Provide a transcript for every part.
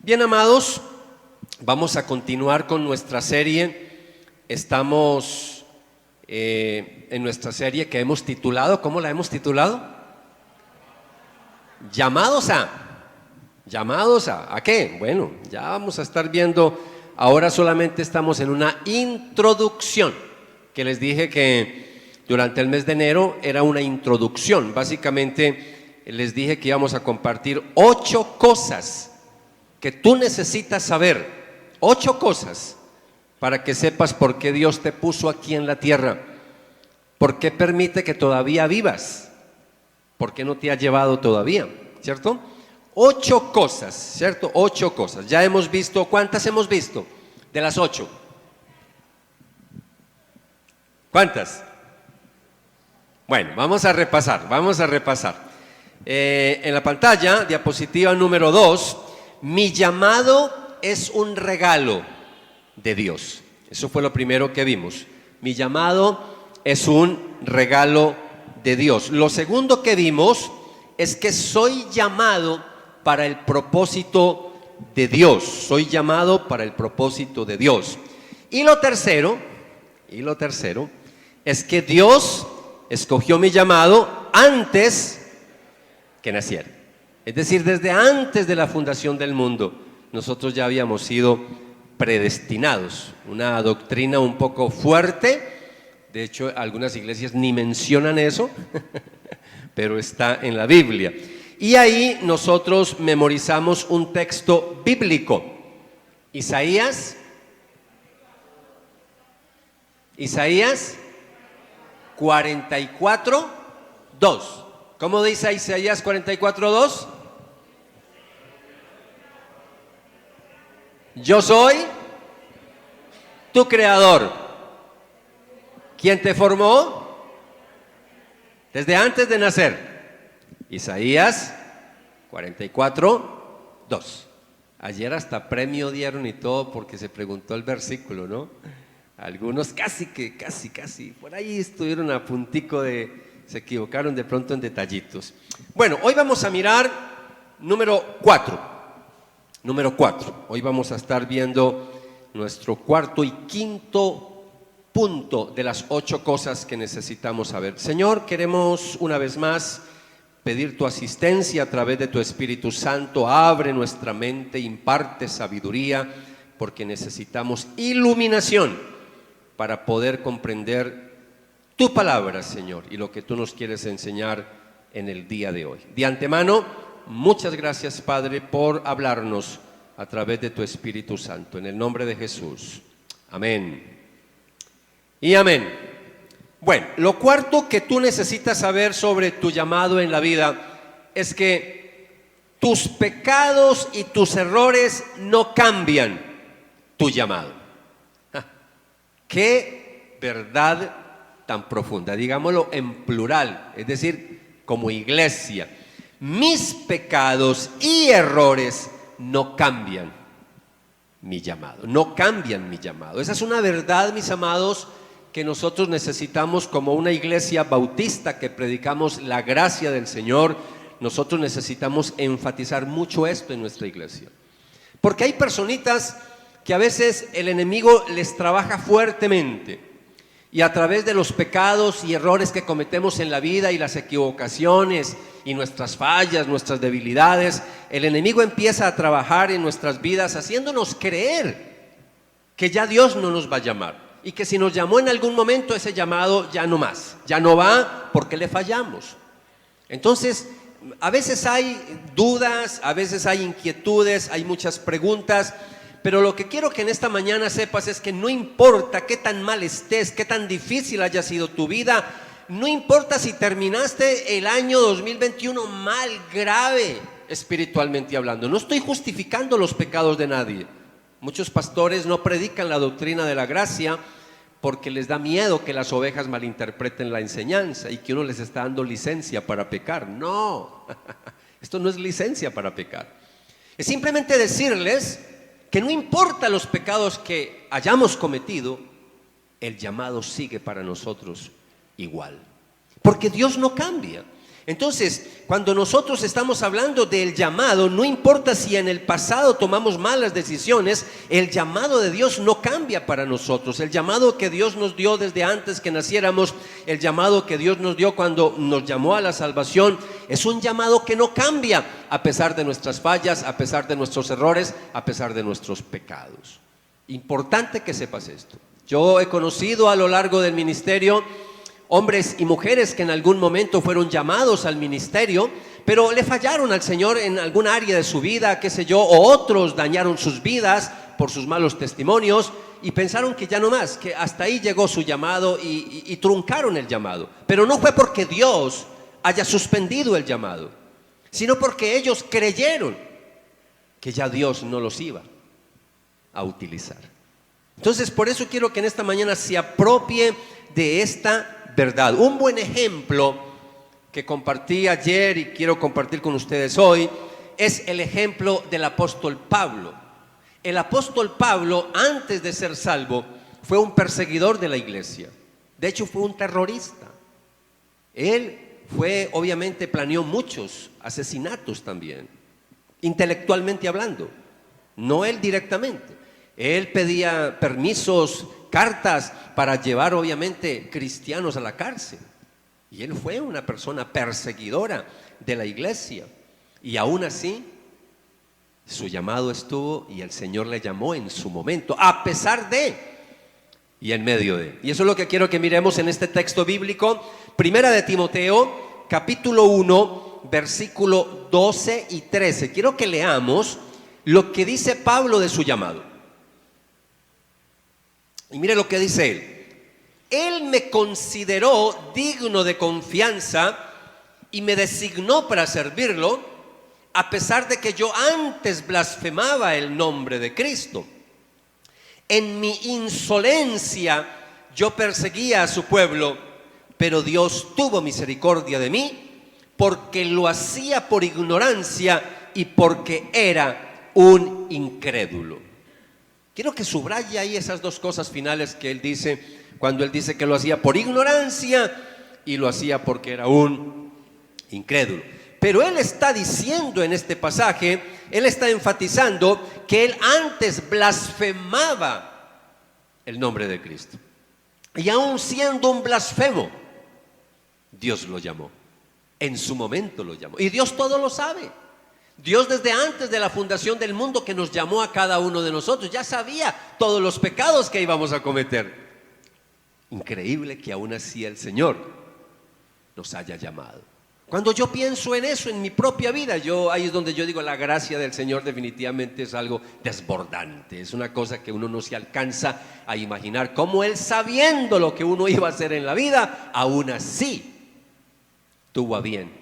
Bien, amados, vamos a continuar con nuestra serie. Estamos en nuestra serie que hemos titulado, ¿cómo la hemos titulado? Llamados ¿a qué? Bueno, ya vamos a estar viendo. Ahora solamente estamos en una introducción, que les dije que durante el mes de enero era una introducción. Básicamente les dije que íbamos a compartir 8 cosas que tú necesitas saber, 8 cosas para que sepas por qué Dios te puso aquí en la tierra, por qué permite que todavía vivas, por qué no te ha llevado todavía, ¿cierto? 8 cosas, ¿cierto? 8 cosas. Ya hemos visto, ¿cuántas hemos visto? De las 8. ¿Cuántas? Bueno, vamos a repasar. En la pantalla, diapositiva número 2, mi llamado es un regalo de Dios. Eso fue lo primero que vimos. Mi llamado es un regalo de Dios. Lo segundo que vimos es que soy llamado para el propósito de Dios. Soy llamado para el propósito de Dios. Y lo tercero es que Dios escogió mi llamado antes que naciera. Es decir, desde antes de la fundación del mundo, nosotros ya habíamos sido predestinados. Una doctrina un poco fuerte. De hecho, algunas iglesias ni mencionan eso, pero está en la Biblia. Y ahí nosotros memorizamos un texto bíblico. Isaías 44:2. ¿Cómo dice Isaías 44:2? Yo soy tu creador. ¿Quién te formó? Desde antes de nacer. Isaías 44:2. Ayer hasta premio dieron y todo porque se preguntó el versículo, ¿no? Algunos casi, por ahí estuvieron a puntico se equivocaron de pronto en detallitos. Bueno, hoy vamos a mirar número 4. Hoy vamos a estar viendo nuestro cuarto y quinto punto de las 8 cosas que necesitamos saber. Señor, queremos una vez más pedir tu asistencia a través de tu Espíritu Santo. Abre nuestra mente, imparte sabiduría, porque necesitamos iluminación para poder comprender tu palabra, Señor, y lo que tú nos quieres enseñar en el día de hoy. De antemano, muchas gracias, Padre, por hablarnos a través de tu Espíritu Santo. En el nombre de Jesús. Amén. Y amén. Bueno, lo cuarto que tú necesitas saber sobre tu llamado en la vida es que tus pecados y tus errores no cambian tu llamado. ¡Qué verdad tan profunda! Digámoslo en plural, es decir, como iglesia. Mis pecados y errores no cambian mi llamado, Esa es una verdad, mis amados, que nosotros necesitamos como una iglesia bautista que predicamos la gracia del Señor. Nosotros necesitamos enfatizar mucho esto en nuestra iglesia, porque hay personitas que a veces el enemigo les trabaja fuertemente, y a través de los pecados y errores que cometemos en la vida y las equivocaciones y nuestras fallas, nuestras debilidades, el enemigo empieza a trabajar en nuestras vidas haciéndonos creer que ya Dios no nos va a llamar, y que si nos llamó en algún momento, ese llamado ya no más, ya no va porque le fallamos. Entonces, a veces hay dudas, a veces hay inquietudes, hay muchas preguntas, pero lo que quiero que en esta mañana sepas es que no importa qué tan mal estés, qué tan difícil haya sido tu vida, no importa si terminaste el año 2021 mal, grave, espiritualmente hablando. No estoy justificando los pecados de nadie. Muchos pastores no predican la doctrina de la gracia porque les da miedo que las ovejas malinterpreten la enseñanza y que uno les está dando licencia para pecar. No, esto no es licencia para pecar. Es simplemente decirles que no importa los pecados que hayamos cometido, el llamado sigue para nosotros igual, porque Dios no cambia. Entonces, cuando nosotros estamos hablando del llamado, no importa si en el pasado tomamos malas decisiones, el llamado de Dios no cambia para nosotros. El llamado que Dios nos dio desde antes que naciéramos, el llamado que Dios nos dio cuando nos llamó a la salvación, es un llamado que no cambia a pesar de nuestras fallas, a pesar de nuestros errores, a pesar de nuestros pecados. Importante que sepas esto. Yo he conocido a lo largo del ministerio hombres y mujeres que en algún momento fueron llamados al ministerio, pero le fallaron al Señor en algún área de su vida, qué sé yo, o otros dañaron sus vidas por sus malos testimonios y pensaron que ya no más, que hasta ahí llegó su llamado y truncaron el llamado. Pero no fue porque Dios haya suspendido el llamado, sino porque ellos creyeron que ya Dios no los iba a utilizar. Entonces, por eso quiero que en esta mañana se apropie de esta verdad. Un buen ejemplo que compartí ayer y quiero compartir con ustedes hoy es el ejemplo del apóstol Pablo. El apóstol Pablo, antes de ser salvo, fue un perseguidor de la iglesia. De hecho, fue un terrorista. Él obviamente planeó muchos asesinatos también, intelectualmente hablando, no él directamente. Él pedía permisos, cartas para llevar obviamente cristianos a la cárcel. Y él fue una persona perseguidora de la iglesia. Y aún así, su llamado estuvo y el Señor le llamó en su momento, a pesar de y en medio de. Y eso es lo que quiero que miremos en este texto bíblico. Primera de Timoteo, capítulo 1, versículo 12 y 13. Quiero que leamos lo que dice Pablo de su llamado. Y mire lo que dice él. Él me consideró digno de confianza y me designó para servirlo, a pesar de que yo antes blasfemaba el nombre de Cristo. En mi insolencia yo perseguía a su pueblo, pero Dios tuvo misericordia de mí, porque lo hacía por ignorancia y porque era un incrédulo. Quiero que subraye ahí esas dos cosas finales que él dice, cuando él dice que lo hacía por ignorancia y lo hacía porque era un incrédulo. Pero él está diciendo en este pasaje, él está enfatizando que él antes blasfemaba el nombre de Cristo. Y aún siendo un blasfemo, Dios lo llamó. En su momento lo llamó. Y Dios todo lo sabe. Dios desde antes de la fundación del mundo que nos llamó a cada uno de nosotros, ya sabía todos los pecados que íbamos a cometer. Increíble que aún así el Señor nos haya llamado. Cuando yo pienso en eso, en mi propia vida, ahí es donde yo digo, la gracia del Señor definitivamente es algo desbordante. Es una cosa que uno no se alcanza a imaginar. Cómo Él, sabiendo lo que uno iba a hacer en la vida, aún así tuvo a bien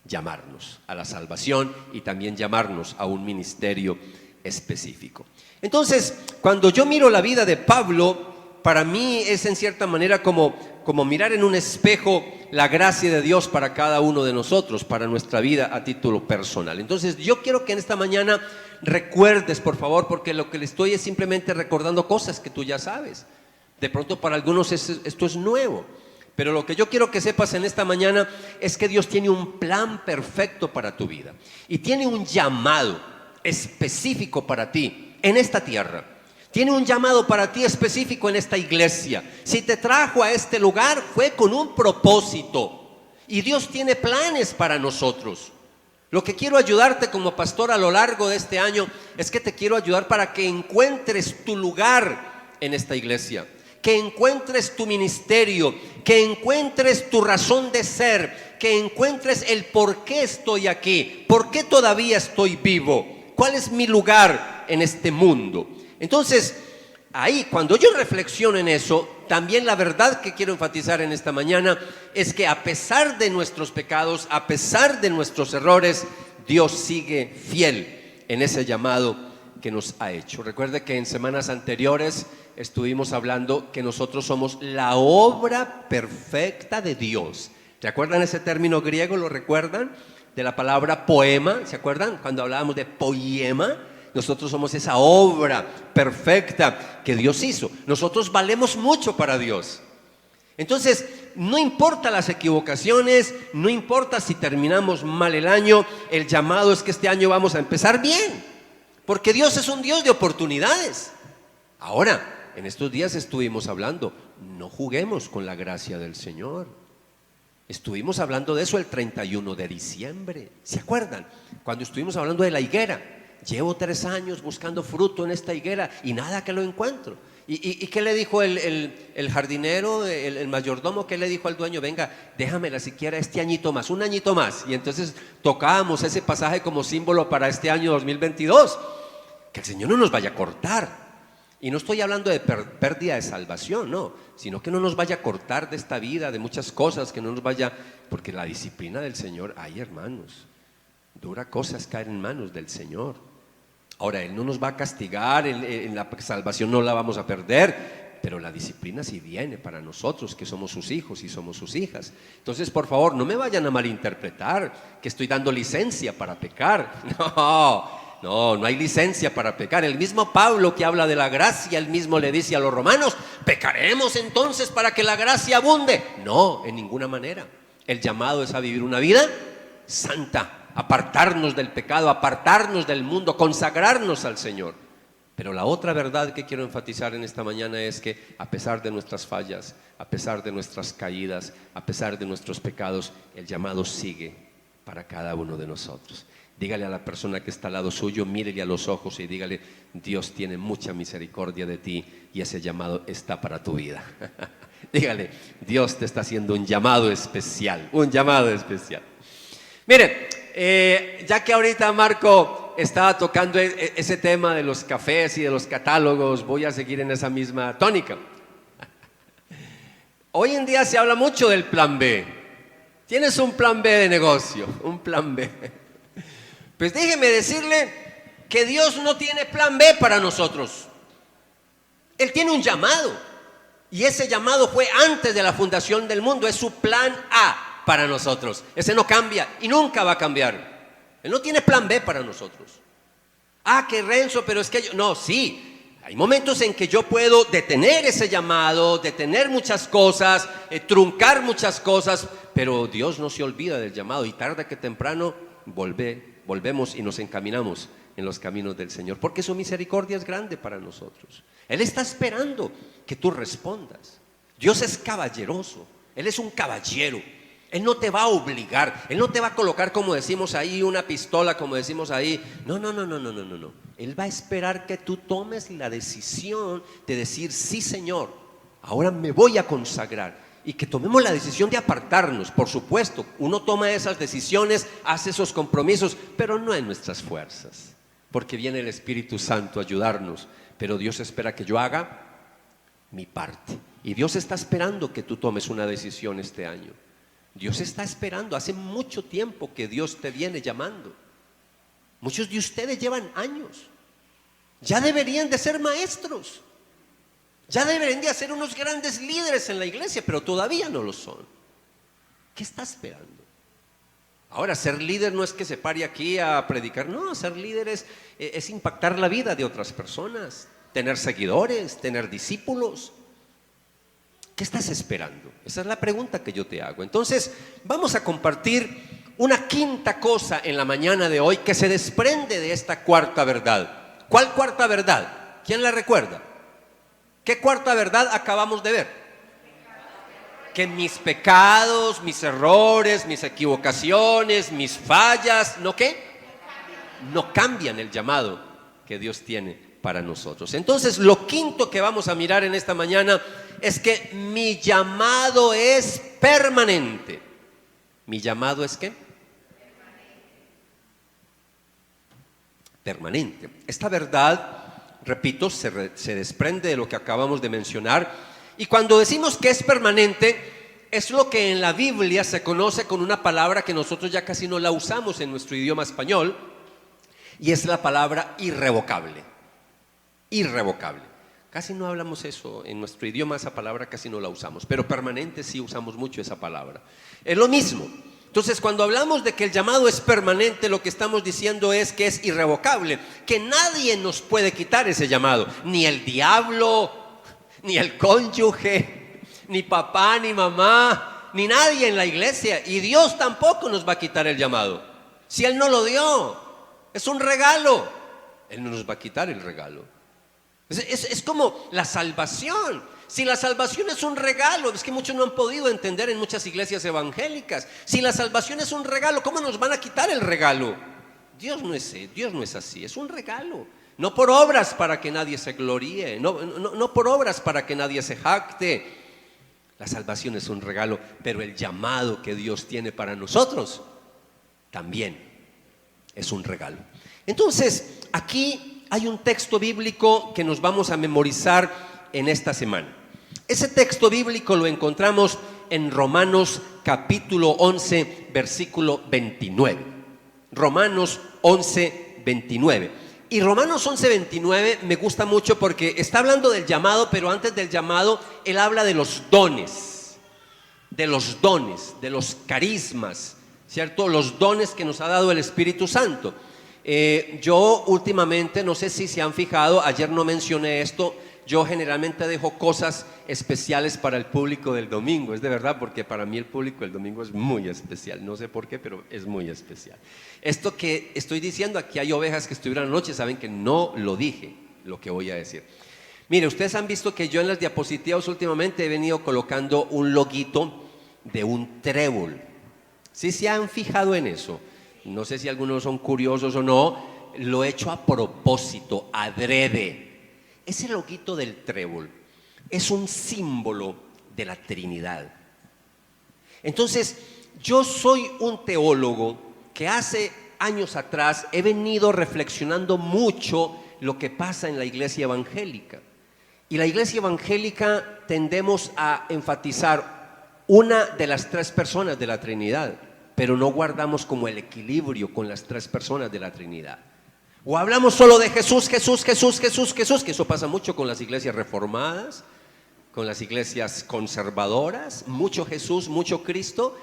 llamarnos a la salvación y también llamarnos a un ministerio específico. Entonces, cuando yo miro la vida de Pablo, para mí es en cierta manera como mirar en un espejo la gracia de Dios para cada uno de nosotros, para nuestra vida a título personal. Entonces, yo quiero que en esta mañana recuerdes, por favor, porque lo que le estoy es simplemente recordando cosas que tú ya sabes. De pronto para algunos esto es nuevo. Pero lo que yo quiero que sepas en esta mañana es que Dios tiene un plan perfecto para tu vida y tiene un llamado específico para ti en esta tierra. Tiene un llamado para ti específico en esta iglesia. Si te trajo a este lugar fue con un propósito y Dios tiene planes para nosotros. Lo que quiero ayudarte como pastor a lo largo de este año es que te quiero ayudar para que encuentres tu lugar en esta iglesia, que encuentres tu ministerio, que encuentres tu razón de ser, que encuentres el por qué estoy aquí, por qué todavía estoy vivo, cuál es mi lugar en este mundo. Entonces, ahí cuando yo reflexiono en eso, también la verdad que quiero enfatizar en esta mañana es que a pesar de nuestros pecados, a pesar de nuestros errores, Dios sigue fiel en ese llamado que nos ha hecho. Recuerde que en semanas anteriores estuvimos hablando que nosotros somos la obra perfecta de Dios. ¿Se acuerdan ese término griego? ¿Lo recuerdan? De la palabra poema, ¿se acuerdan? Cuando hablábamos de poema, nosotros somos esa obra perfecta que Dios hizo. Nosotros valemos mucho para Dios. Entonces, no importa las equivocaciones, no importa si terminamos mal el año, el llamado es que este año vamos a empezar bien, porque Dios es un Dios de oportunidades. Ahora, en estos días estuvimos hablando, no juguemos con la gracia del Señor. Estuvimos hablando de eso el 31 de diciembre, ¿se acuerdan? Cuando estuvimos hablando de la higuera. Llevo 3 años buscando fruto en esta higuera y nada que lo encuentro. ¿Y qué le dijo el jardinero, el mayordomo? ¿Qué le dijo al dueño? Venga, déjamela siquiera este añito más, un añito más. Y entonces tocábamos ese pasaje como símbolo para este año 2022. Que el Señor no nos vaya a cortar. Y no estoy hablando de pérdida de salvación, no, sino que no nos vaya a cortar de esta vida, de muchas cosas, que no nos vaya, porque la disciplina del Señor, ay hermanos, dura cosa es caer en manos del Señor. Ahora, Él no nos va a castigar, en la salvación no la vamos a perder, pero la disciplina sí viene para nosotros, que somos sus hijos y somos sus hijas. Entonces, por favor, no me vayan a malinterpretar, que estoy dando licencia para pecar. No hay licencia para pecar. El mismo Pablo que habla de la gracia, él mismo le dice a los romanos, ¿pecaremos entonces para que la gracia abunde? No, en ninguna manera. El llamado es a vivir una vida santa, apartarnos del pecado, apartarnos del mundo, consagrarnos al Señor. Pero la otra verdad que quiero enfatizar en esta mañana es que a pesar de nuestras fallas, a pesar de nuestras caídas, a pesar de nuestros pecados, el llamado sigue para cada uno de nosotros. Dígale a la persona que está al lado suyo, mírele a los ojos y dígale, Dios tiene mucha misericordia de ti y ese llamado está para tu vida. Dígale, Dios te está haciendo un llamado especial, un llamado especial. Miren, ya que ahorita Marco estaba tocando ese tema de los cafés y de los catálogos, voy a seguir en esa misma tónica. Hoy en día se habla mucho del plan B. Tienes un plan B de negocio, un plan B. Pues déjeme decirle que Dios no tiene plan B para nosotros. Él tiene un llamado. Y ese llamado fue antes de la fundación del mundo. Es su plan A para nosotros. Ese no cambia y nunca va a cambiar. Él no tiene plan B para nosotros. Que Renzo, pero es que yo... No, sí. Hay momentos en que yo puedo detener ese llamado, detener muchas cosas, truncar muchas cosas. Pero Dios no se olvida del llamado y tarde que temprano volvemos y nos encaminamos en los caminos del Señor, porque su misericordia es grande para nosotros. Él está esperando que tú respondas. Dios es caballeroso, Él es un caballero. Él no te va a obligar, Él no te va a colocar, como decimos ahí, una pistola, como decimos ahí. No. Él va a esperar que tú tomes la decisión de decir, sí Señor, ahora me voy a consagrar. Y que tomemos la decisión de apartarnos. Por supuesto, uno toma esas decisiones, hace esos compromisos, pero no en nuestras fuerzas, porque viene el Espíritu Santo a ayudarnos. Pero Dios espera que yo haga mi parte. Y Dios está esperando que tú tomes una decisión este año. Dios está esperando. Hace mucho tiempo que Dios te viene llamando. Muchos de ustedes llevan años. Ya deberían de ser maestros. Ya deberían de ser unos grandes líderes en la iglesia, pero todavía no lo son. ¿Qué está esperando? Ahora, ser líder no es que se pare aquí a predicar. No, ser líder es impactar la vida de otras personas, tener seguidores, tener discípulos. ¿Qué estás esperando? Esa es la pregunta que yo te hago. Entonces, vamos a compartir una quinta cosa en la mañana de hoy que se desprende de esta cuarta verdad. ¿Cuál cuarta verdad? ¿Quién la recuerda? ¿Qué cuarta verdad acabamos de ver? Que mis pecados, mis errores, mis equivocaciones, mis fallas, ¿no qué? No cambian el llamado que Dios tiene para nosotros. Entonces, lo quinto que vamos a mirar en esta mañana es que mi llamado es permanente. ¿Mi llamado es qué? Permanente. Esta verdad, repito, se desprende de lo que acabamos de mencionar. Y cuando decimos que es permanente, es lo que en la Biblia se conoce con una palabra que nosotros ya casi no la usamos en nuestro idioma español, y es la palabra irrevocable. Irrevocable. Casi no hablamos eso en nuestro idioma, esa palabra casi no la usamos, pero permanente sí usamos mucho esa palabra. Es lo mismo. Entonces, cuando hablamos de que el llamado es permanente, lo que estamos diciendo es que es irrevocable, que nadie nos puede quitar ese llamado, ni el diablo, ni el cónyuge, ni papá, ni mamá, ni nadie en la iglesia. Y Dios tampoco nos va a quitar el llamado. Si Él no lo dio, es un regalo. Él no nos va a quitar el regalo. Es como la salvación. Si la salvación es un regalo, es que muchos no han podido entender en muchas iglesias evangélicas. Si la salvación es un regalo, ¿cómo nos van a quitar el regalo? Dios no es así, es un regalo. No por obras para que nadie se gloríe, no por obras para que nadie se jacte. La salvación es un regalo, pero el llamado que Dios tiene para nosotros también es un regalo. Entonces, aquí hay un texto bíblico que nos vamos a memorizar en esta semana. Ese texto bíblico lo encontramos en Romanos capítulo 11, versículo 29. Romanos 11, 29. Y Romanos 11, 29 me gusta mucho porque está hablando del llamado, pero antes del llamado él habla de los dones, de los carismas, ¿cierto? Los dones que nos ha dado el Espíritu Santo. Yo últimamente, no sé si se han fijado, ayer no mencioné esto, yo generalmente dejo cosas especiales para el público del domingo. Es de verdad, porque para mí el público del domingo es muy especial. No sé por qué, pero es muy especial. Esto que estoy diciendo, aquí hay ovejas que estuvieron anoche, saben que no lo dije, lo que voy a decir. Mire, ustedes han visto que yo en las diapositivas últimamente he venido colocando un loguito de un trébol. ¿Sí se han fijado en eso? No sé si algunos son curiosos o no. Lo he hecho a propósito, adrede. Ese loguito del trébol es un símbolo de la Trinidad. Entonces, yo soy un teólogo que hace años atrás he venido reflexionando mucho lo que pasa en la iglesia evangélica. Y la iglesia evangélica tendemos a enfatizar una de las tres personas de la Trinidad, pero no guardamos como el equilibrio con las tres personas de la Trinidad. O hablamos solo de Jesús, que eso pasa mucho con las iglesias reformadas, con las iglesias conservadoras, mucho Jesús, mucho Cristo,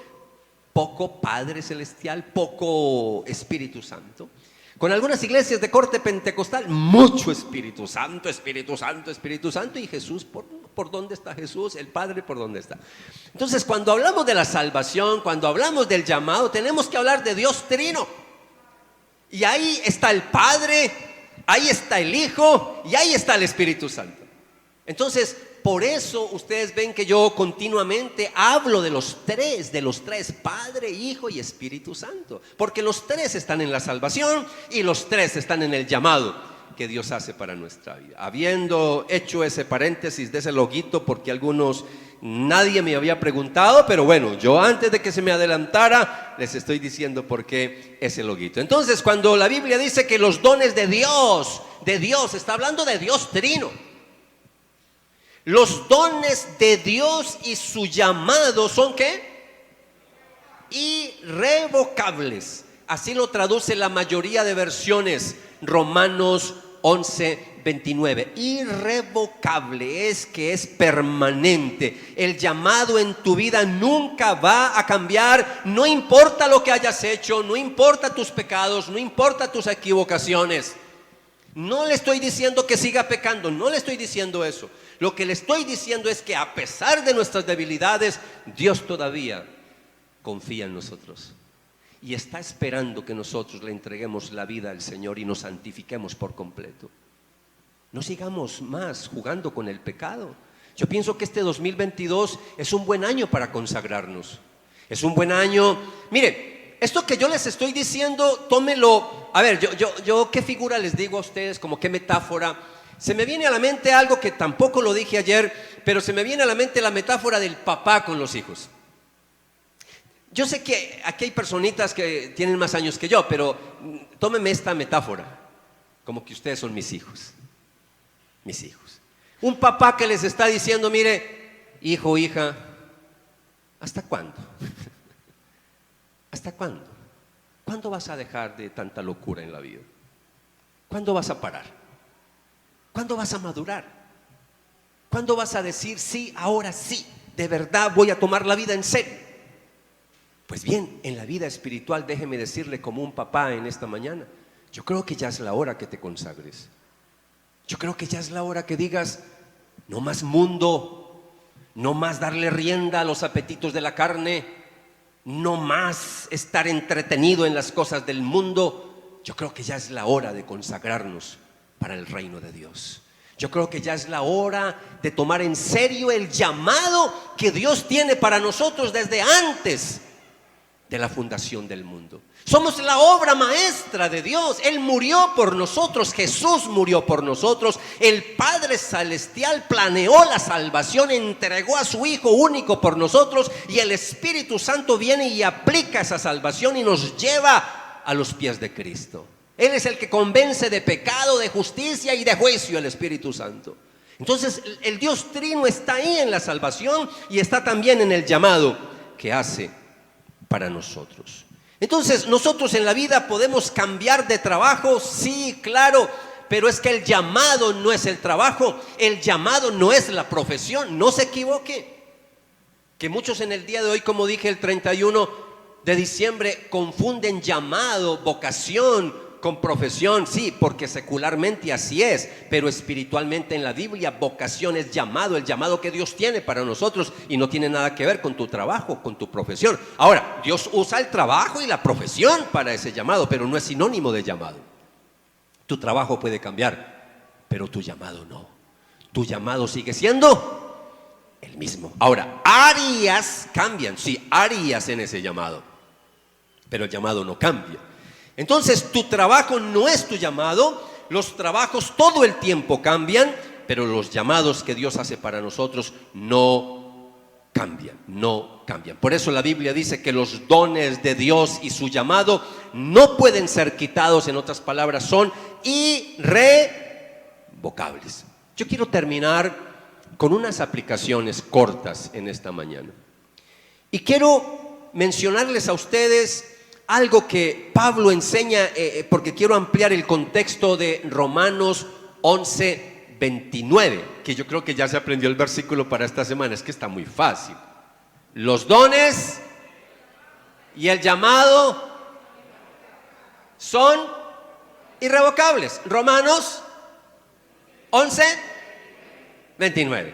poco Padre Celestial, poco Espíritu Santo. Con algunas iglesias de corte pentecostal, mucho Espíritu Santo, y Jesús, ¿por dónde está Jesús? El Padre, ¿por dónde está? Entonces, cuando hablamos de la salvación, cuando hablamos del llamado, tenemos que hablar de Dios Trino. Y ahí está el Padre, ahí está el Hijo y ahí está el Espíritu Santo. Entonces, por eso ustedes ven que yo continuamente hablo de los tres, Padre, Hijo y Espíritu Santo. Porque los tres están en la salvación y los tres están en el llamado que Dios hace para nuestra vida. Habiendo hecho ese paréntesis de ese loguito, porque nadie me había preguntado, pero bueno, yo antes de que se me adelantara, les estoy diciendo por qué ese loguito. Entonces, cuando la Biblia dice que los dones de Dios, está hablando de Dios Trino. Los dones de Dios y su llamado son ¿qué? Irrevocables. Así lo traduce la mayoría de versiones. Romanos 11, 29. Irrevocable es que es permanente. El llamado en tu vida nunca va a cambiar. No importa lo que hayas hecho, no importa tus pecados, no importa tus equivocaciones. No le estoy diciendo que siga pecando, no le estoy diciendo eso. Lo que le estoy diciendo es que a pesar de nuestras debilidades, Dios todavía confía en nosotros. Y está esperando que nosotros le entreguemos la vida al Señor y nos santifiquemos por completo. No sigamos más jugando con el pecado. Yo pienso que este 2022 es un buen año para consagrarnos. Es un buen año. Mire, esto que yo les estoy diciendo, tómelo. A ver, yo ¿qué figura les digo a ustedes? Como qué metáfora. Se me viene a la mente algo que tampoco lo dije ayer, pero se me viene a la mente la metáfora del papá con los hijos. Yo sé que aquí hay personitas que tienen más años que yo, pero tómenme esta metáfora, como que ustedes son mis hijos. Mis hijos. Un papá que les está diciendo, mire, hijo, hija, ¿hasta cuándo? ¿Hasta cuándo? ¿Cuándo vas a dejar de tanta locura en la vida? ¿Cuándo vas a parar? ¿Cuándo vas a madurar? ¿Cuándo vas a decir, sí, ahora sí, de verdad voy a tomar la vida en serio? Pues bien, en la vida espiritual, déjeme decirle como un papá en esta mañana, yo creo que ya es la hora que te consagres. Yo creo que ya es la hora que digas, no más mundo, no más darle rienda a los apetitos de la carne, no más estar entretenido en las cosas del mundo. Yo creo que ya es la hora de consagrarnos para el reino de Dios. Yo creo que ya es la hora de tomar en serio el llamado que Dios tiene para nosotros desde antes de la fundación del mundo. Somos la obra maestra de Dios. Él murió por nosotros, Jesús murió por nosotros. El Padre Celestial planeó la salvación, entregó a su Hijo único por nosotros, y el Espíritu Santo viene y aplica esa salvación y nos lleva a los pies de Cristo. Él es el que convence de pecado, de justicia y de juicio, el Espíritu Santo. Entonces el Dios Trino está ahí en la salvación y está también en el llamado que hace para nosotros. Entonces nosotros en la vida podemos cambiar de trabajo, sí, claro, pero es que el llamado no es el trabajo, el llamado no es la profesión, no se equivoque. Que muchos en el día de hoy, como dije el 31 de diciembre, confunden llamado, vocación con profesión. Sí, porque secularmente así es, pero espiritualmente en la Biblia vocación es llamado, el llamado que Dios tiene para nosotros, y no tiene nada que ver con tu trabajo, con tu profesión. Ahora, Dios usa el trabajo y la profesión para ese llamado, pero no es sinónimo de llamado. Tu trabajo puede cambiar, pero tu llamado no. Tu llamado sigue siendo el mismo. Ahora, áreas cambian, sí, áreas en ese llamado, pero el llamado no cambia. Entonces tu trabajo no es tu llamado. Los trabajos todo el tiempo cambian, pero los llamados que Dios hace para nosotros no cambian, no cambian. Por eso la Biblia dice que los dones de Dios y su llamado no pueden ser quitados. En otras palabras, son irrevocables. Yo quiero terminar con unas aplicaciones cortas en esta mañana, y quiero mencionarles a ustedes algo que Pablo enseña, porque quiero ampliar el contexto de Romanos 11:29, que yo creo que ya se aprendió el versículo para esta semana. Es que está muy fácil. Los dones y el llamado son irrevocables. Romanos 11:29.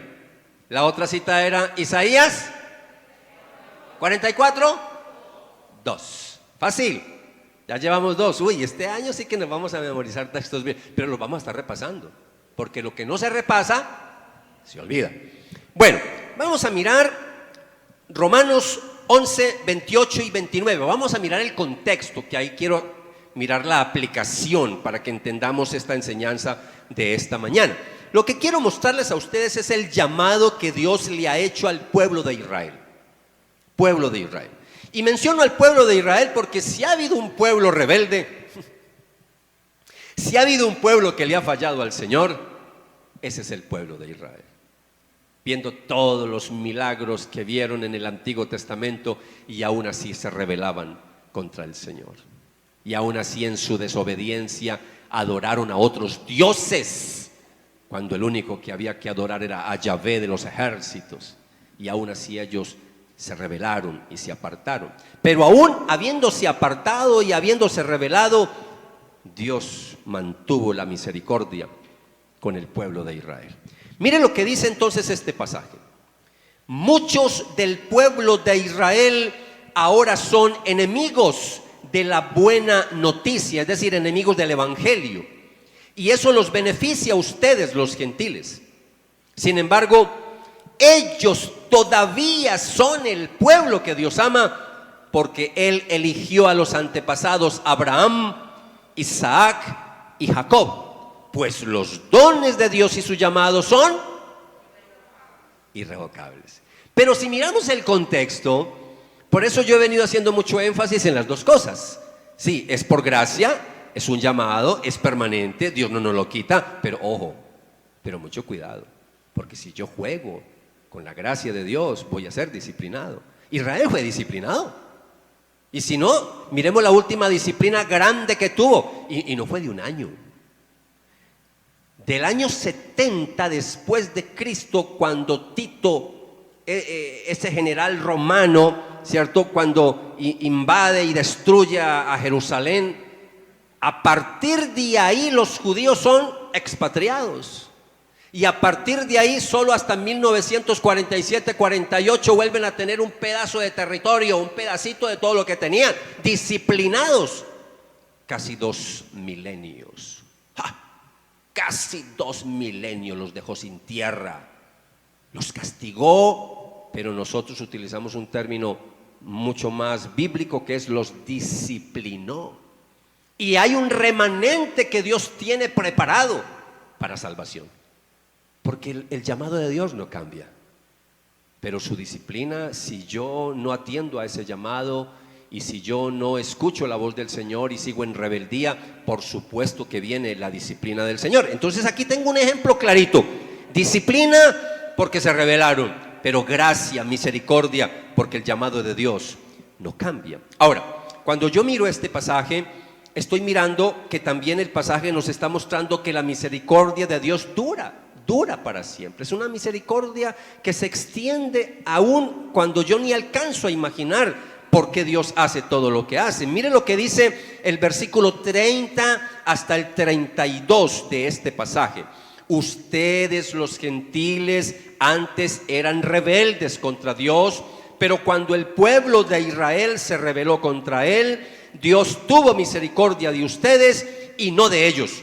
La otra cita era Isaías 44:2. Fácil, ya llevamos 2. Uy, este año sí que nos vamos a memorizar textos bien, pero los vamos a estar repasando, porque lo que no se repasa, se olvida. Bueno, vamos a mirar Romanos 11, 28 y 29. Vamos a mirar el contexto, que ahí quiero mirar la aplicación para que entendamos esta enseñanza de esta mañana. Lo que quiero mostrarles a ustedes es el llamado que Dios le ha hecho al pueblo de Israel. Pueblo de Israel. Y menciono al pueblo de Israel porque si ha habido un pueblo rebelde, si ha habido un pueblo que le ha fallado al Señor, ese es el pueblo de Israel. Viendo todos los milagros que vieron en el Antiguo Testamento, y aún así se rebelaban contra el Señor. Y aún así en su desobediencia adoraron a otros dioses, cuando el único que había que adorar era a Yahvé de los ejércitos. Y aún así ellos se rebelaron y se apartaron. Pero aún habiéndose apartado y habiéndose rebelado, Dios mantuvo la misericordia con el pueblo de Israel. Miren lo que dice entonces este pasaje. Muchos del pueblo de Israel ahora son enemigos de la buena noticia, es decir, enemigos del evangelio, y eso los beneficia a ustedes, los gentiles. Sin embargo, ellos todavía son el pueblo que Dios ama, porque Él eligió a los antepasados Abraham, Isaac y Jacob, pues los dones de Dios y su llamado son irrevocables. Pero si miramos el contexto, por eso yo he venido haciendo mucho énfasis en las dos cosas. Sí, es por gracia, es un llamado, es permanente, Dios no nos lo quita, pero ojo, pero mucho cuidado, porque si yo juego con la gracia de Dios, voy a ser disciplinado. Israel fue disciplinado, y si no, miremos la última disciplina grande que tuvo, y no fue de un año. Del año 70 después de Cristo, cuando Tito, ese general romano, ¿cierto?, cuando invade y destruye a Jerusalén, a partir de ahí los judíos son expatriados. Y a partir de ahí, solo hasta 1947-48 vuelven a tener un pedazo de territorio, un pedacito de todo lo que tenían, disciplinados. Casi 2 milenios. ¡Ja! Casi 2 milenios los dejó sin tierra. Los castigó, pero nosotros utilizamos un término mucho más bíblico, que es los disciplinó. Y hay un remanente que Dios tiene preparado para salvación. Porque el llamado de Dios no cambia, pero su disciplina, si yo no atiendo a ese llamado y si yo no escucho la voz del Señor y sigo en rebeldía, por supuesto que viene la disciplina del Señor. Entonces aquí tengo un ejemplo clarito: disciplina porque se rebelaron, pero gracia, misericordia, porque el llamado de Dios no cambia. Ahora, cuando yo miro este pasaje, estoy mirando que también el pasaje nos está mostrando que la misericordia de Dios dura para siempre. Es una misericordia que se extiende aún cuando yo ni alcanzo a imaginar por qué Dios hace todo lo que hace. Mire lo que dice el versículo 30 hasta el 32 de este pasaje. Ustedes, los gentiles, antes eran rebeldes contra Dios, pero cuando el pueblo de Israel se rebeló contra él, Dios tuvo misericordia de ustedes y no de ellos.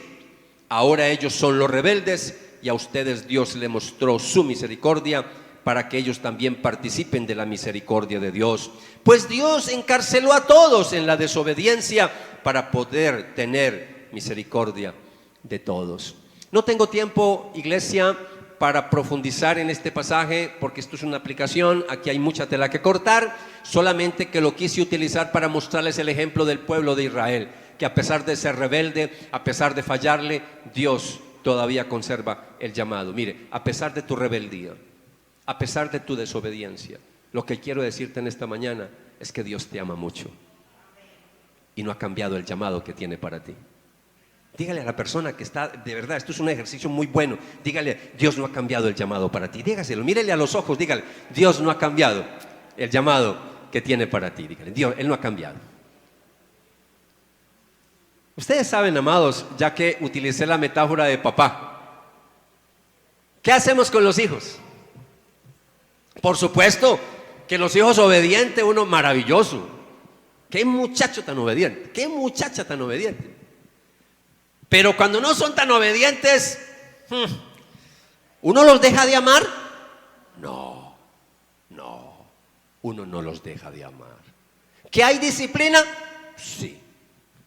Ahora ellos son los rebeldes y a ustedes Dios le mostró su misericordia para que ellos también participen de la misericordia de Dios. Pues Dios encarceló a todos en la desobediencia para poder tener misericordia de todos. No tengo tiempo, iglesia, para profundizar en este pasaje, porque esto es una aplicación, aquí hay mucha tela que cortar, solamente que lo quise utilizar para mostrarles el ejemplo del pueblo de Israel, que a pesar de ser rebelde, a pesar de fallarle, Dios todavía conserva el llamado. Mire, a pesar de tu rebeldía, a pesar de tu desobediencia, lo que quiero decirte en esta mañana es que Dios te ama mucho y no ha cambiado el llamado que tiene para ti. Dígale a la persona que está, de verdad, esto es un ejercicio muy bueno, dígale: Dios no ha cambiado el llamado para ti. Dígaselo, mírele a los ojos, dígale: Dios no ha cambiado el llamado que tiene para ti. Dígale: Dios, Él no ha cambiado. Ustedes saben, amados, ya que utilicé la metáfora de papá, ¿qué hacemos con los hijos? Por supuesto que los hijos obedientes, uno maravilloso. Qué muchacho tan obediente, qué muchacha tan obediente. Pero cuando no son tan obedientes, ¿uno los deja de amar? No, uno no los deja de amar. ¿Que hay disciplina? Sí.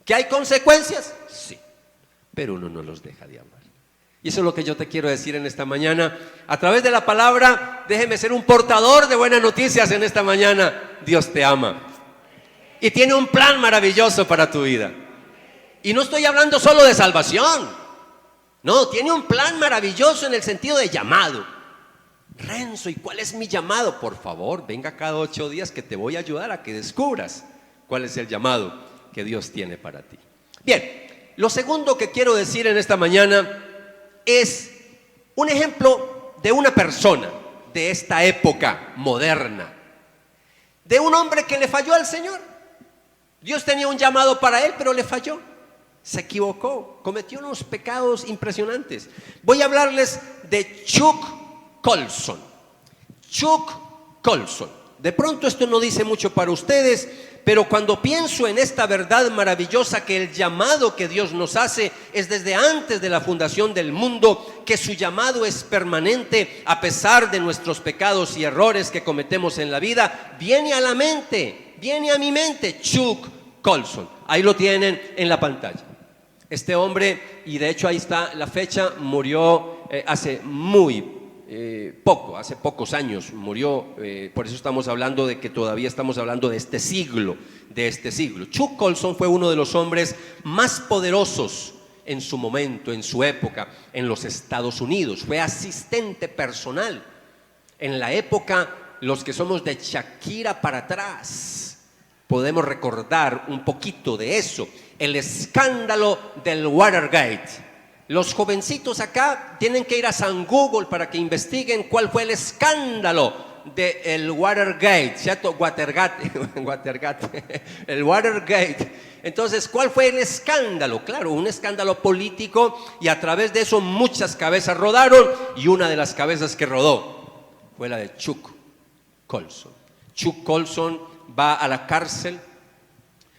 ¿Que hay consecuencias? Sí. Pero uno no los deja de amar. Y eso es lo que yo te quiero decir en esta mañana. A través de la palabra, déjeme ser un portador de buenas noticias en esta mañana. Dios te ama y tiene un plan maravilloso para tu vida. Y no estoy hablando solo de salvación. No, tiene un plan maravilloso en el sentido de llamado. Renzo, ¿y cuál es mi llamado? Por favor, venga cada 8 días que te voy a ayudar a que descubras cuál es el llamado que Dios tiene para ti. Bien, lo segundo que quiero decir en esta mañana es un ejemplo de una persona de esta época moderna, de un hombre que le falló al Señor. Dios tenía un llamado para él, pero le falló. Se equivocó, cometió unos pecados impresionantes. Voy a hablarles de Chuck Colson. Chuck Colson. De pronto esto no dice mucho para ustedes, pero cuando pienso en esta verdad maravillosa, que el llamado que Dios nos hace es desde antes de la fundación del mundo, que su llamado es permanente a pesar de nuestros pecados y errores que cometemos en la vida, viene a la mente, viene a mi mente Chuck Colson. Ahí lo tienen en la pantalla. Este hombre, y de hecho ahí está la fecha, murió hace hace pocos años murió, por eso estamos hablando de que todavía estamos hablando de este siglo. Chuck Colson fue uno de los hombres más poderosos en su momento, en su época, en los Estados Unidos. Fue asistente personal. En la época, los que somos de Shakira para atrás, podemos recordar un poquito de eso. El escándalo del Watergate. Los jovencitos acá tienen que ir a San Google para que investiguen cuál fue el escándalo del Watergate, ¿cierto? Watergate, el Watergate. Entonces, ¿cuál fue el escándalo? Claro, un escándalo político, y a través de eso muchas cabezas rodaron, y una de las cabezas que rodó fue la de Chuck Colson. Chuck Colson va a la cárcel.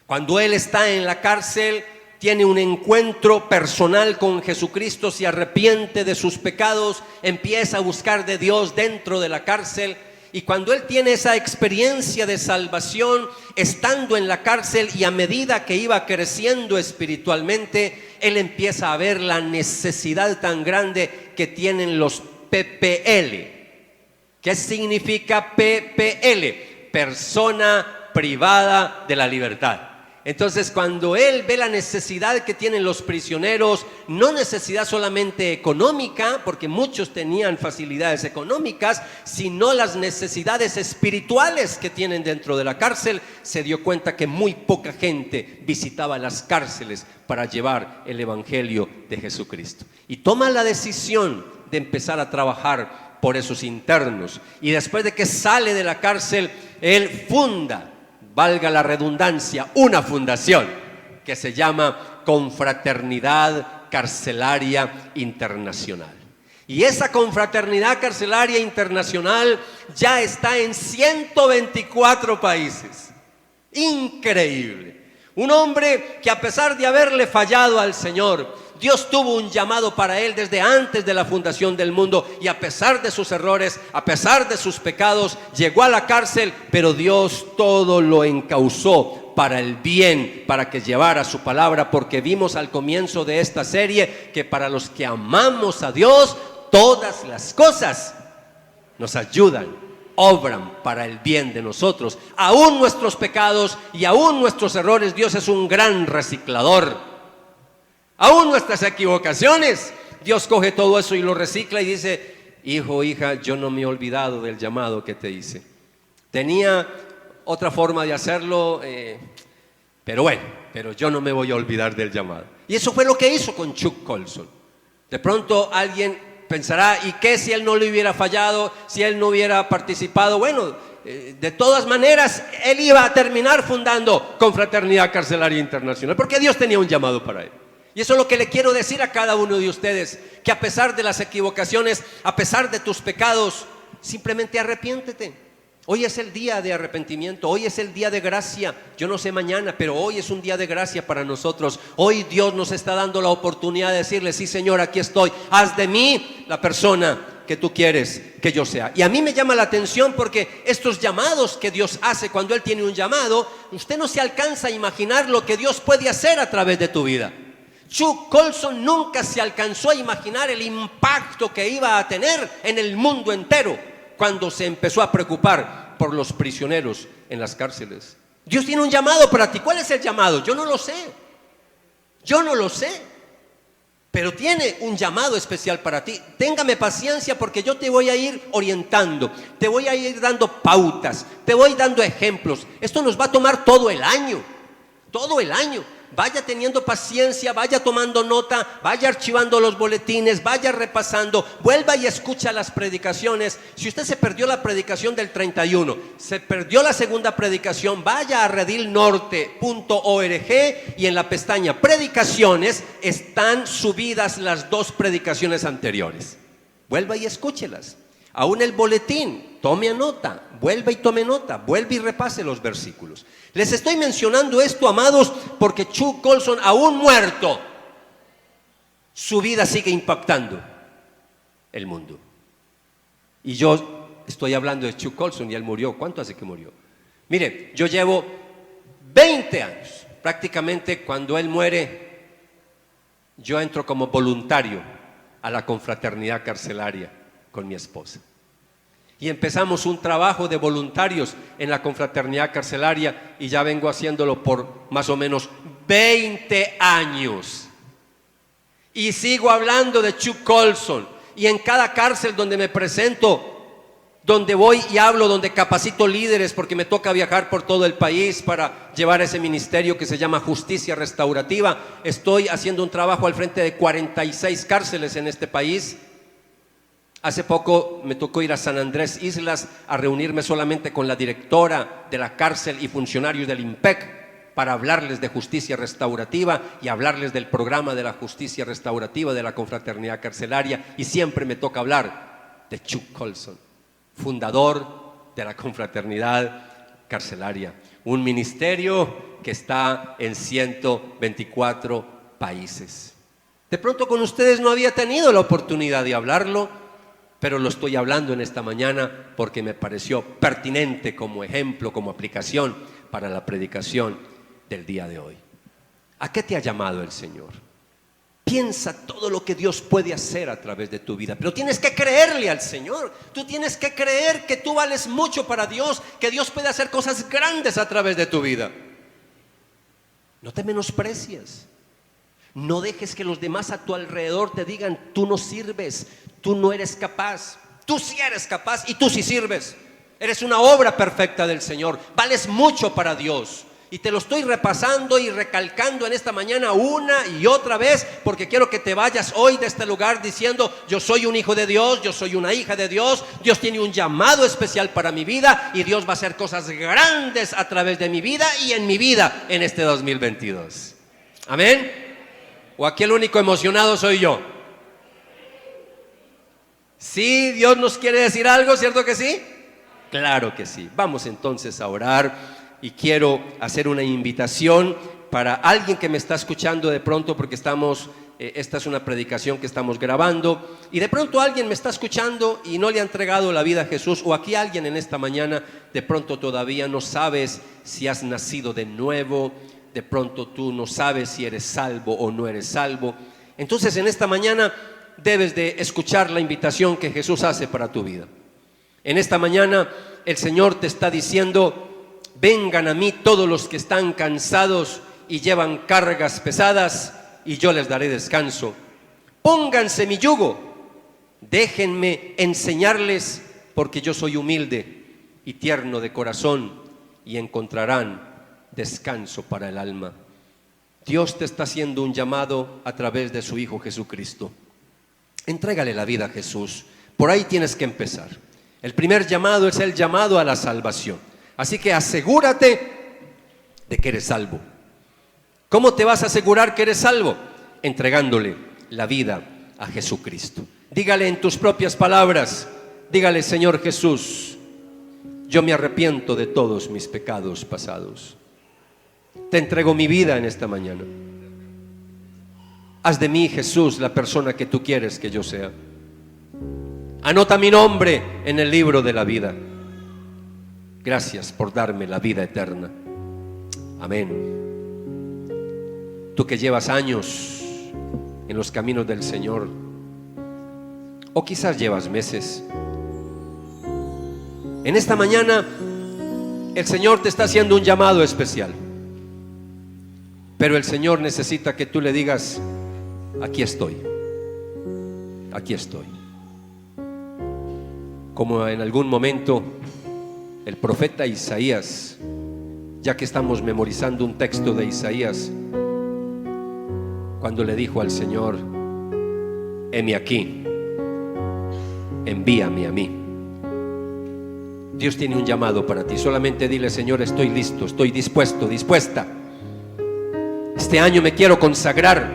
Cuando él está en la cárcel, tiene un encuentro personal con Jesucristo, se arrepiente de sus pecados, empieza a buscar de Dios dentro de la cárcel. Y cuando él tiene esa experiencia de salvación, estando en la cárcel, y a medida que iba creciendo espiritualmente, él empieza a ver la necesidad tan grande que tienen los PPL. ¿Qué significa PPL? Persona privada de la libertad. Entonces, cuando él ve la necesidad que tienen los prisioneros, no necesidad solamente económica, porque muchos tenían facilidades económicas, sino las necesidades espirituales que tienen dentro de la cárcel, se dio cuenta que muy poca gente visitaba las cárceles para llevar el evangelio de Jesucristo. Y toma la decisión de empezar a trabajar por esos internos. Y después de que sale de la cárcel, él funda, valga la redundancia, una fundación que se llama Confraternidad Carcelaria Internacional. Y esa Confraternidad Carcelaria Internacional ya está en 124 países. Increíble. Un hombre que, a pesar de haberle fallado al Señor, Dios tuvo un llamado para él desde antes de la fundación del mundo, y a pesar de sus errores, a pesar de sus pecados, llegó a la cárcel, pero Dios todo lo encauzó para el bien, para que llevara su palabra, porque vimos al comienzo de esta serie que para los que amamos a Dios, todas las cosas nos ayudan, obran para el bien de nosotros. Aún nuestros pecados y aún nuestros errores, Dios es un gran reciclador. Aún nuestras equivocaciones, Dios coge todo eso y lo recicla y dice: hijo, hija, yo no me he olvidado del llamado que te hice. Tenía otra forma de hacerlo, pero yo no me voy a olvidar del llamado. Y eso fue lo que hizo con Chuck Colson. De pronto alguien pensará: ¿y qué si él no le hubiera fallado, si él no hubiera participado? Bueno, de todas maneras, él iba a terminar fundando Confraternidad Carcelaria Internacional, porque Dios tenía un llamado para él. Y eso es lo que le quiero decir a cada uno de ustedes, que a pesar de las equivocaciones, a pesar de tus pecados, simplemente arrepiéntete. Hoy es el día de arrepentimiento, hoy es el día de gracia. Yo no sé mañana, pero hoy es un día de gracia para nosotros. Hoy Dios nos está dando la oportunidad de decirle: sí, Señor, aquí estoy, haz de mí la persona que tú quieres que yo sea. Y a mí me llama la atención porque estos llamados que Dios hace, cuando Él tiene un llamado, usted no se alcanza a imaginar lo que Dios puede hacer a través de tu vida. Chuck Colson nunca se alcanzó a imaginar el impacto que iba a tener en el mundo entero cuando se empezó a preocupar por los prisioneros en las cárceles. Dios tiene un llamado para ti. ¿Cuál es el llamado? Yo no lo sé. Pero tiene un llamado especial para ti. Téngame paciencia, porque yo te voy a ir orientando, te voy a ir dando pautas, te voy dando ejemplos. Esto nos va a tomar todo el año. Vaya teniendo paciencia, vaya tomando nota, vaya archivando los boletines, vaya repasando, vuelva y escucha las predicaciones. Si usted se perdió la predicación del 31, se perdió la segunda predicación, vaya a redilnorte.org y en la pestaña predicaciones están subidas las dos predicaciones anteriores. Vuelva y escúchelas. Aún el boletín, tome nota, vuelva y tome nota, vuelva y repase los versículos. Les estoy mencionando esto, amados, porque Chuck Colson, aún muerto, su vida sigue impactando el mundo. Y yo estoy hablando de Chuck Colson y él murió. ¿Cuánto hace que murió? Mire, yo llevo 20 años, prácticamente cuando él muere, yo entro como voluntario a la confraternidad carcelaria con mi esposa. Y empezamos un trabajo de voluntarios en la confraternidad carcelaria y ya vengo haciéndolo por más o menos 20 años. Y sigo hablando de Chuck Colson. Y en cada cárcel donde me presento, donde voy y hablo, donde capacito líderes, porque me toca viajar por todo el país para llevar ese ministerio que se llama Justicia Restaurativa. Estoy haciendo un trabajo al frente de 46 cárceles en este país. Hace poco me tocó ir a San Andrés Islas a reunirme solamente con la directora de la cárcel y funcionarios del IMPEC para hablarles de justicia restaurativa y hablarles del programa de la justicia restaurativa de la confraternidad carcelaria, y siempre me toca hablar de Chuck Colson, fundador de la confraternidad carcelaria, un ministerio que está en 124 países. De pronto con ustedes no había tenido la oportunidad de hablarlo, pero lo estoy hablando en esta mañana porque me pareció pertinente como ejemplo, como aplicación para la predicación del día de hoy. ¿A qué te ha llamado el Señor? Piensa todo lo que Dios puede hacer a través de tu vida, pero tienes que creerle al Señor. Tú tienes que creer que tú vales mucho para Dios, que Dios puede hacer cosas grandes a través de tu vida. No te menosprecies. No dejes que los demás a tu alrededor te digan: tú no sirves, tú no eres capaz. Tú sí eres capaz y tú sí sirves. Eres una obra perfecta del Señor. Vales mucho para Dios. Y te lo estoy repasando y recalcando en esta mañana una y otra vez, porque quiero que te vayas hoy de este lugar diciendo: yo soy un hijo de Dios, yo soy una hija de Dios, Dios tiene un llamado especial para mi vida y Dios va a hacer cosas grandes a través de mi vida y en mi vida en este 2022. ¿Amén? ¿O aquí el único emocionado soy yo? Sí, Dios nos quiere decir algo, ¿cierto que sí? Claro que sí. Vamos entonces a orar. Y quiero hacer una invitación para alguien que me está escuchando de pronto, porque esta es una predicación que estamos grabando, y de pronto alguien me está escuchando y no le ha entregado la vida a Jesús, o aquí alguien en esta mañana de pronto todavía no sabes si has nacido de nuevo, de pronto tú no sabes si eres salvo o no eres salvo. Entonces en esta mañana debes de escuchar la invitación que Jesús hace para tu vida. En esta mañana el Señor te está diciendo: vengan a mí todos los que están cansados y llevan cargas pesadas, y yo les daré descanso. Pónganse mi yugo, déjenme enseñarles, porque yo soy humilde y tierno de corazón, y encontrarán descanso para el alma. Dios te está haciendo un llamado a través de su Hijo Jesucristo. Entrégale la vida a Jesús. Por ahí tienes que empezar. El primer llamado es el llamado a la salvación. Así que asegúrate de que eres salvo. ¿Cómo te vas a asegurar que eres salvo? Entregándole la vida a Jesucristo. Dígale en tus propias palabras, dígale: Señor Jesús, yo me arrepiento de todos mis pecados pasados. Te entrego mi vida en esta mañana. Haz de mí, Jesús, la persona que tú quieres que yo sea. Anota mi nombre en el libro de la vida. Gracias por darme la vida eterna. Amén. Tú que llevas años en los caminos del Señor, o quizás llevas meses, en esta mañana el Señor te está haciendo un llamado especial. Pero el Señor necesita que tú le digas: aquí estoy, aquí estoy. Como en algún momento el profeta Isaías, ya que estamos memorizando un texto de Isaías, cuando le dijo al Señor: heme aquí, envíame a mí. Dios tiene un llamado para ti. Solamente dile: Señor, estoy listo, estoy dispuesto, dispuesta. Este año me quiero consagrar.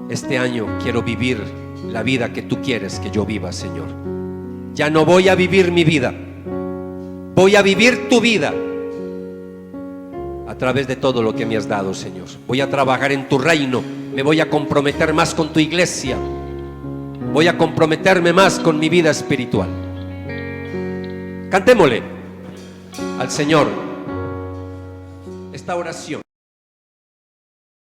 Este año quiero vivir la vida que tú quieres que yo viva, Señor. Ya no voy a vivir mi vida, voy a vivir tu vida a través de todo lo que me has dado, Señor. Voy a trabajar en tu reino, me voy a comprometer más con tu iglesia, voy a comprometerme más con mi vida espiritual. Cantémosle al Señor esta oración.